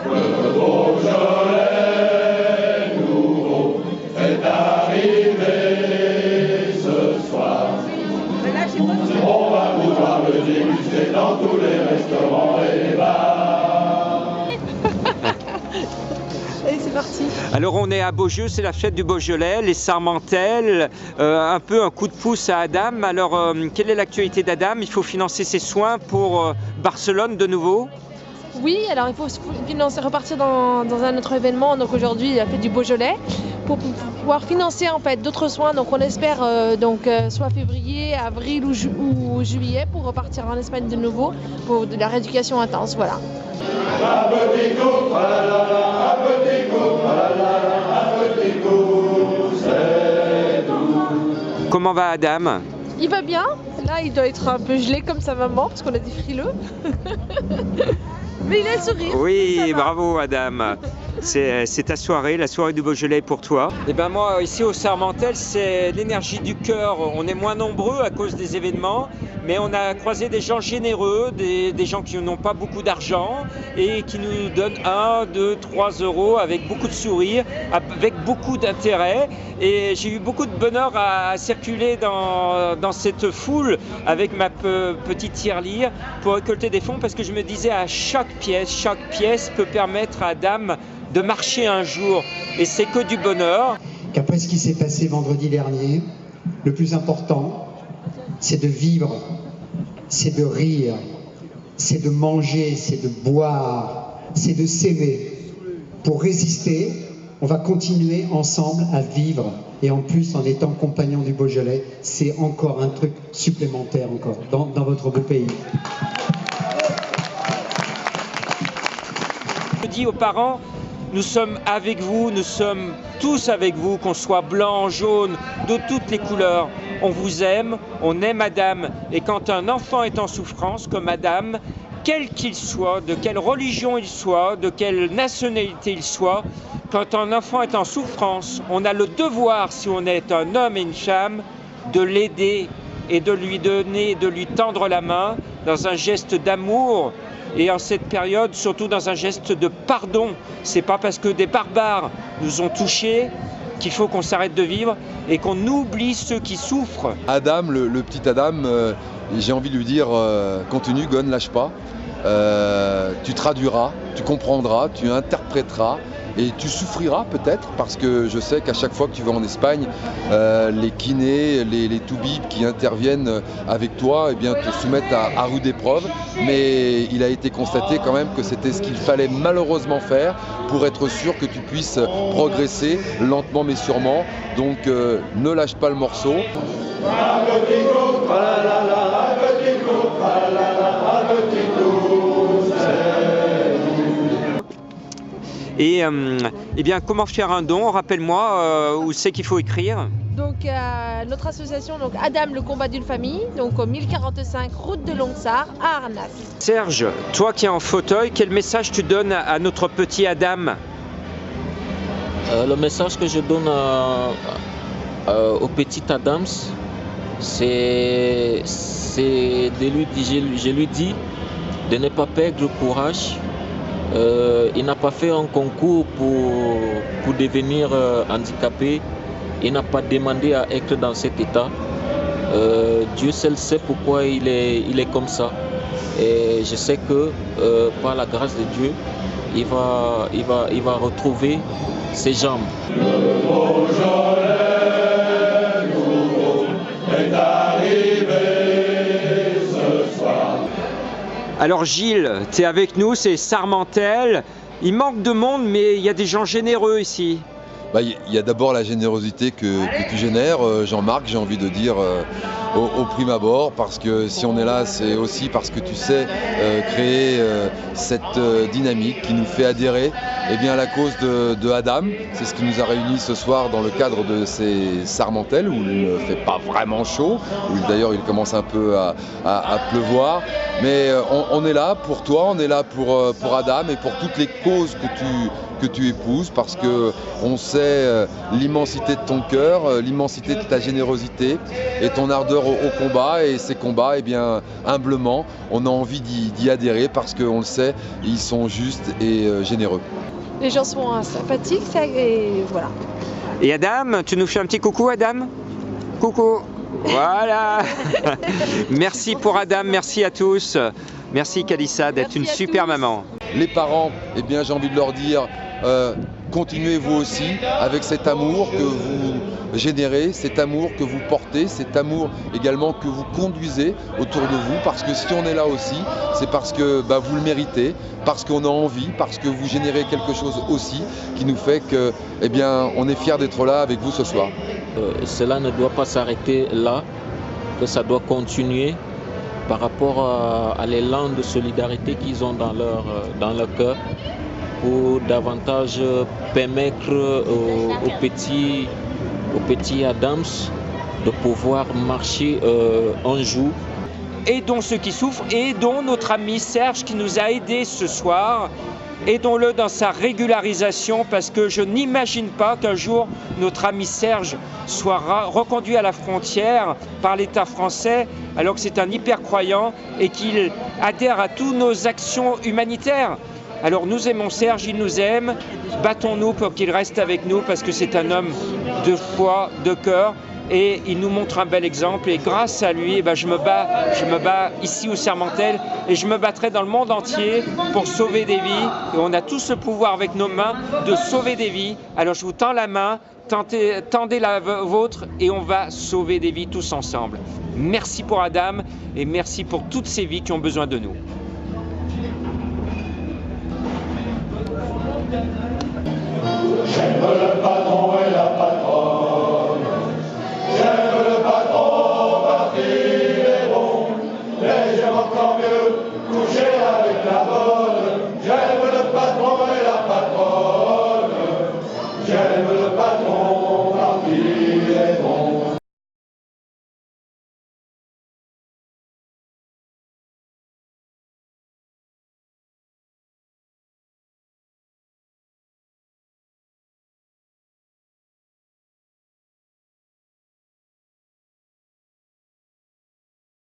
Le Beaujolais nouveau est arrivé ce soir. On va pouvoir le déguster dans tous les restaurants et les bars. Allez, c'est parti. Alors on est à Beaujeu, c'est la fête du Beaujolais, les Sarmentelles, un peu un coup de pouce à Adam. Alors quelle est l'actualité d'Adam? Il faut financer ses soins pour Barcelone de nouveau? Oui, alors il faut repartir dans un autre événement, donc aujourd'hui la fête du Beaujolais, pour pouvoir financer en fait d'autres soins. Donc on espère soit février, avril ou juillet pour repartir en Espagne de nouveau pour de la rééducation intense. Voilà. Comment va Adam? Il va bien. Là, il doit être un peu gelé comme sa maman parce qu'on a des frileux. Mais il a le sourire. Oui, bravo Adam. C'est ta soirée, la soirée du Beaujolais pour toi. Et ben moi, ici au Sarmentelles, c'est l'énergie du cœur. On est moins nombreux à cause des événements, mais on a croisé des gens généreux, des gens qui n'ont pas beaucoup d'argent et qui nous donnent 1, 2, 3 euros avec beaucoup de sourires, avec beaucoup d'intérêt. Et j'ai eu beaucoup de bonheur à circuler dans cette foule avec ma petite tirelire pour récolter des fonds, parce que je me disais à chaque pièce peut permettre à Adam de marcher un jour, et c'est que du bonheur. Qu'après ce qui s'est passé vendredi dernier, le plus important, c'est de vivre, c'est de rire, c'est de manger, c'est de boire, c'est de s'aimer. Pour résister, on va continuer ensemble à vivre, et en plus en étant compagnon du Beaujolais, c'est encore un truc supplémentaire encore dans votre beau pays. Je dis aux parents, nous sommes avec vous, nous sommes tous avec vous, qu'on soit blanc, jaune, de toutes les couleurs. On vous aime, on aime Adam. Et quand un enfant est en souffrance, comme Adam, quel qu'il soit, de quelle religion il soit, de quelle nationalité il soit, quand un enfant est en souffrance, on a le devoir, si on est un homme et une femme, de l'aider et de lui donner, de lui tendre la main dans un geste d'amour. Et en cette période, surtout dans un geste de pardon. C'est pas parce que des barbares nous ont touchés qu'il faut qu'on s'arrête de vivre et qu'on oublie ceux qui souffrent. Adam, le petit Adam, j'ai envie de lui dire, continue, go, ne lâche pas. Tu traduiras, tu comprendras, tu interpréteras. Et tu souffriras peut-être, parce que je sais qu'à chaque fois que tu vas en Espagne, les kinés, les toubibs qui interviennent avec toi, eh bien, te soumettent à rude épreuve. Mais il a été constaté quand même que c'était ce qu'il fallait malheureusement faire pour être sûr que tu puisses progresser lentement mais sûrement. Donc ne lâche pas le morceau. Et eh bien, comment faire un don? Rappelle-moi où c'est qu'il faut écrire. Donc notre association, donc Adam, le combat d'une famille, donc au 1045 route de Longsar à Arnas. Serge, toi qui es en fauteuil, quel message tu donnes à notre petit Adam? Le message que je donne au petit Adams, c'est de lui dire, je lui dis de ne pas perdre courage. Il n'a pas fait un concours pour devenir handicapé. Il n'a pas demandé à être dans cet état. Dieu seul sait pourquoi il est comme ça. Et je sais que par la grâce de Dieu, il va retrouver ses jambes. Le Beaujolais nouveau est arrivé ce soir. Alors Gilles, tu es avec nous, c'est Sarmentelles. Il manque de monde, mais il y a des gens généreux ici. Il y a d'abord la générosité que tu génères, Jean-Marc, j'ai envie de dire au prime abord, parce que si on est là, c'est aussi parce que tu sais créer cette dynamique qui nous fait adhérer à la cause de Adam. C'est ce qui nous a réunis ce soir dans le cadre de ces Sarmentelles, où il ne fait pas vraiment chaud, où d'ailleurs il commence un peu à pleuvoir. Mais on est là pour toi, on est là pour Adam et pour toutes les causes que tu épouses, parce qu'on sait l'immensité de ton cœur, l'immensité de ta générosité et ton ardeur cœur au combat, et ces combats, eh bien, humblement, on a envie d'y adhérer parce qu'on le sait, ils sont justes et généreux. Les gens sont sympathiques, ça, et voilà. Et Adam, tu nous fais un petit coucou, Adam? Coucou. Voilà. Merci pour Adam, merci à tous. Merci Kalissa d'être une super maman. Les parents, eh bien, j'ai envie de leur dire, continuez vous aussi avec cet amour que vous générez, cet amour que vous portez, cet amour également que vous conduisez autour de vous, parce que si on est là aussi, c'est parce que vous le méritez, parce qu'on a envie, parce que vous générez quelque chose aussi qui nous fait que, eh bien, on est fiers d'être là avec vous ce soir. Cela ne doit pas s'arrêter là, que ça doit continuer par rapport à l'élan de solidarité qu'ils ont dans leur cœur, pour davantage permettre aux petits Adams de pouvoir marcher un jour. Aidons ceux qui souffrent, aidons notre ami Serge qui nous a aidés ce soir. Aidons-le dans sa régularisation, parce que je n'imagine pas qu'un jour notre ami Serge soit reconduit à la frontière par l'État français, alors que c'est un hyper-croyant et qu'il adhère à toutes nos actions humanitaires. Alors nous aimons Serge, il nous aime, battons-nous pour qu'il reste avec nous, parce que c'est un homme de foi, de cœur, et il nous montre un bel exemple, et grâce à lui, je me bats ici au Sermentel, et je me battrai dans le monde entier pour sauver des vies, et on a tous le pouvoir avec nos mains de sauver des vies. Alors je vous tends la main, tendez la vôtre, et on va sauver des vies tous ensemble. Merci pour Adam, et merci pour toutes ces vies qui ont besoin de nous. J'aime le bâton